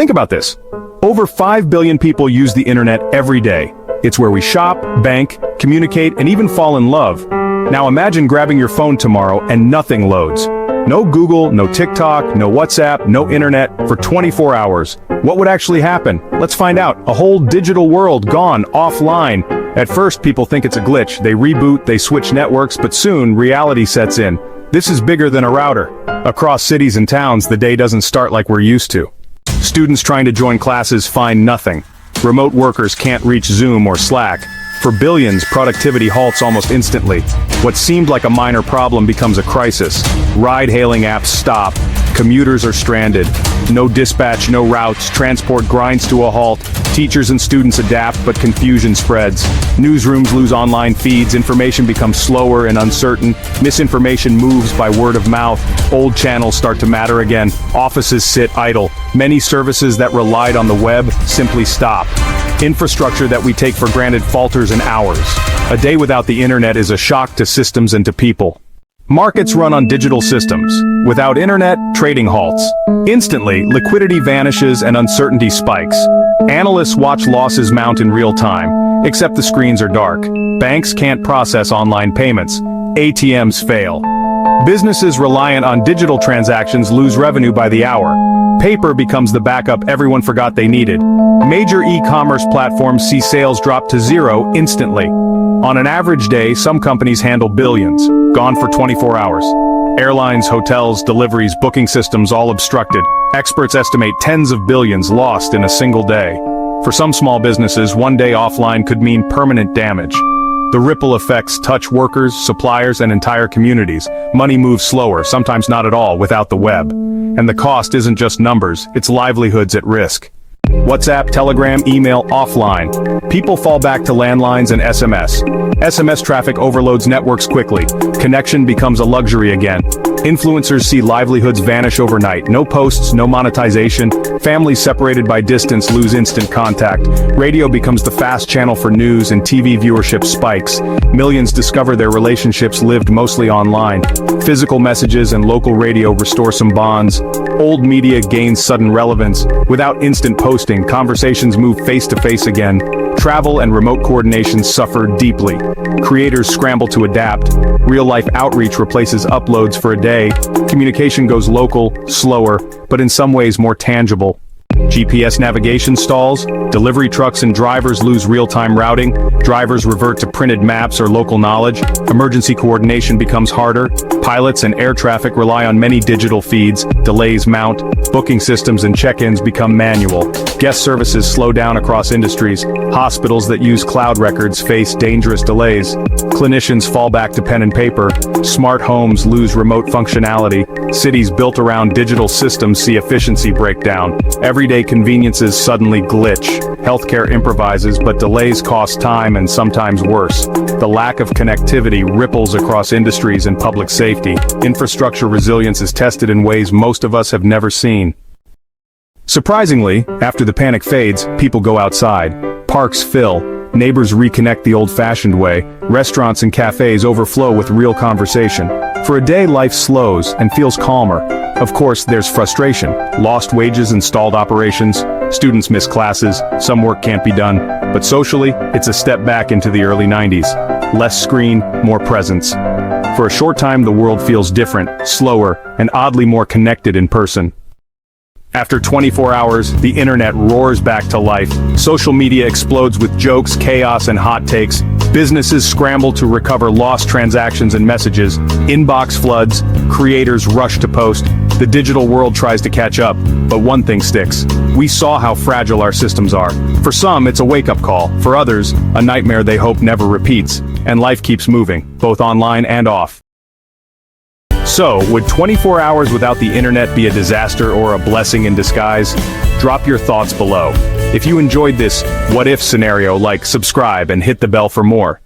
Think about this. Over 5 billion people use the internet every day. It's where we shop, bank, communicate, and even fall in love. Now imagine grabbing your phone tomorrow and nothing loads. No Google, no TikTok, no WhatsApp, no internet for 24 hours. What would actually happen? Let's find out. A whole digital world gone offline. At first, people think it's a glitch. They reboot, they switch networks, but soon reality sets in. This is bigger than a router. Across cities and towns, the day doesn't start like we're used to. Students trying to join classes find nothing. Remote workers can't reach Zoom or Slack. For billions, productivity halts almost instantly. What seemed like a minor problem becomes a crisis. Ride-hailing apps stop. Commuters are stranded. No dispatch, no routes. Transport grinds to a halt. Teachers and students adapt, but confusion spreads. Newsrooms lose online feeds. Information becomes slower and uncertain. Misinformation moves by word of mouth. Old channels start to matter again. Offices sit idle. Many services that relied on the web simply stop. Infrastructure that we take for granted falters in hours. A day without the internet is a shock to systems and to people. Markets run on digital systems. Without internet, trading halts. Instantly, liquidity vanishes and uncertainty spikes. Analysts watch losses mount in real time, except the screens are dark. Banks can't process online payments. ATMs fail. Businesses reliant on digital transactions lose revenue by the hour. Paper becomes the backup everyone forgot they needed. Major e-commerce platforms see sales drop to zero instantly. On an average day, some companies handle billions, gone for 24 hours. Airlines, hotels, deliveries, booking systems all obstructed. Experts estimate tens of billions lost in a single day. For some small businesses, one day offline could mean permanent damage. The ripple effects touch workers, suppliers, and entire communities. Money moves slower, sometimes not at all, without the web. And the cost isn't just numbers, it's livelihoods at risk. WhatsApp, Telegram, email, offline. People fall back to landlines and SMS. SMS traffic overloads networks quickly. Connection becomes a luxury again. Influencers see livelihoods vanish overnight. No posts, no monetization. Families separated by distance lose instant contact. Radio becomes the fast channel for news and TV viewership spikes. Millions discover their relationships lived mostly online. Physical messages and local radio restore some bonds. Old media gains sudden relevance. Without instant posting, conversations move face-to-face again. Travel and remote coordination suffer deeply. Creators scramble to adapt. Real-life outreach replaces uploads for a day. Communication goes local, slower, but in some ways more tangible. GPS navigation stalls. Delivery trucks and drivers lose real-time routing. Drivers revert to printed maps or local knowledge. Emergency coordination becomes harder. Pilots and air traffic rely on many digital feeds. Delays mount. Booking systems and check-ins become manual. Guest services slow down across industries. Hospitals that use cloud records face dangerous delays. Clinicians fall back to pen and paper. Smart homes lose remote functionality. Cities built around digital systems see efficiency break down. Everyday conveniences suddenly glitch. Healthcare improvises, but delays cost time and sometimes worse. The lack of connectivity ripples across industries and public safety. Infrastructure resilience is tested in ways most of us have never seen. Surprisingly, after the panic fades, people go outside. Parks fill. Neighbors reconnect the old-fashioned way. Restaurants and cafes overflow with real conversation. For a day, life slows and feels calmer. Of course, there's frustration. Lost wages and stalled operations. Students miss classes. Some work can't be done. But socially, it's a step back into the early 90s. Less screen, more presence. For a short time, the world feels different, slower, and oddly more connected in person. After 24 hours, the internet roars back to life. Social media explodes with jokes, chaos, and hot takes. Businesses scramble to recover lost transactions and messages. Inbox floods. Creators rush to post. The digital world tries to catch up, but one thing sticks. We saw how fragile our systems are. For some, it's a wake-up call. For others, a nightmare they hope never repeats. And life keeps moving, both online and off. So, would 24 hours without the internet be a disaster or a blessing in disguise? Drop your thoughts below. If you enjoyed this what-if scenario, like, subscribe, and hit the bell for more.